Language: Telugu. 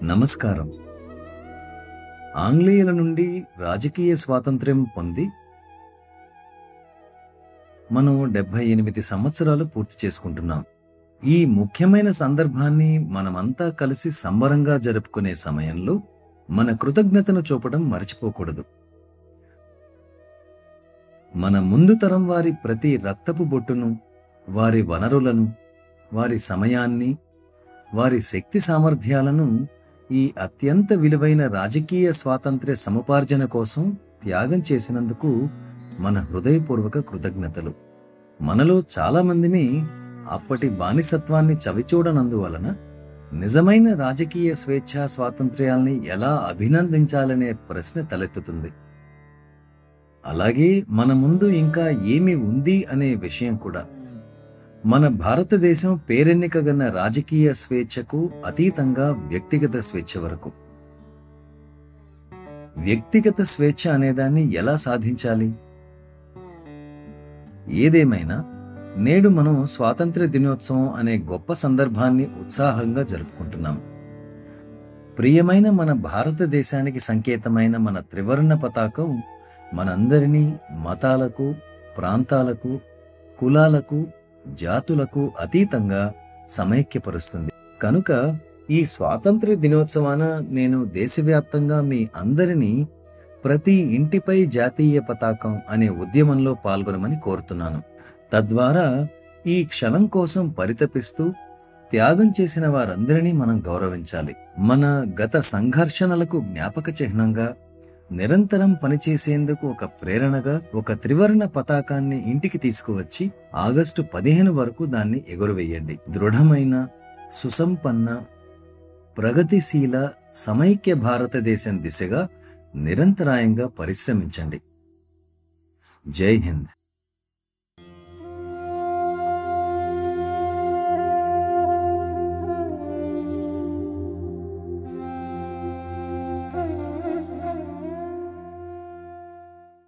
నమస్కారం. ఆంగ్లేయుల నుండి రాజకీయ స్వాతంత్ర్యం పొంది మనం 78 సంవత్సరాలు పూర్తి చేసుకుంటున్నాం. ఈ ముఖ్యమైన సందర్భాన్ని మనమంతా కలిసి సంబరంగా జరుపుకునే సమయంలో మన కృతజ్ఞతను చూపడం మర్చిపోకూడదు. మన ముందు తరం వారి ప్రతి రక్తపు బొట్టును, వారి వనరులను, వారి సమయాన్ని, వారి శక్తి సామర్థ్యాలను ఈ అత్యంత విలువైన రాజకీయ స్వాతంత్ర్య సముపార్జన కోసం త్యాగం చేసినందుకు మన హృదయపూర్వక కృతజ్ఞతలు. మనలో చాలామందిమి అప్పటి బానిసత్వాన్ని చవిచూడనందువలన నిజమైన రాజకీయ స్వేచ్ఛా స్వాతంత్ర్యాల్ని ఎలా అభినందించాలనే ప్రశ్న తలెత్తుతుంది. అలాగే మన ముందు ఇంకా ఏమి ఉంది అనే విషయం కూడా. మన భారతదేశం పేరెన్నికగన్న రాజకీయ స్వేచ్ఛకు అతీతంగా వ్యక్తిగత స్వేచ్ఛ వరకు. వ్యక్తిగత స్వేచ్ఛ అనేదాన్ని ఎలా సాధించాలి? ఏదేమైనా నేడు మనం స్వాతంత్ర్య దినోత్సవం అనే గొప్ప సందర్భాన్ని ఉత్సాహంగా జరుపుకుంటున్నాం. ప్రియమైన మన భారతదేశానికి సంకేతమైన మన త్రివర్ణ పతాకం మనందరినీ మతాలకు, ప్రాంతాలకు, కులాలకు, జాతులకు అతీతంగా సమైక్యపరుస్తుంది. కనుక ఈ స్వాతంత్ర్య దినోత్సవాన నేను దేశవ్యాప్తంగా మీ అందరినీ ప్రతి ఇంటిపై జాతీయ పతాకం అనే ఉద్యమంలో పాల్గొనమని కోరుతున్నాను. తద్వారా ఈ క్షణం కోసం పరితపిస్తూ త్యాగం చేసిన వారందరినీ మనం గౌరవించాలి. మన గత సంఘర్షణలకు జ్ఞాపక చిహ్నంగా, నిరంతరం పనిచేసేందుకు ఒక ప్రేరణగా ఒక త్రివర్ణ పతాకాన్ని ఇంటికి తీసుకువచ్చి ఆగస్టు 15 వరకు దాన్ని ఎగురవేయండి. దృఢమైన, సుసంపన్న, ప్రగతిశీల, సమైక్య భారతదేశం దిశగా నిరంతరాయంగా పరిశ్రమించండి. జై హింద్.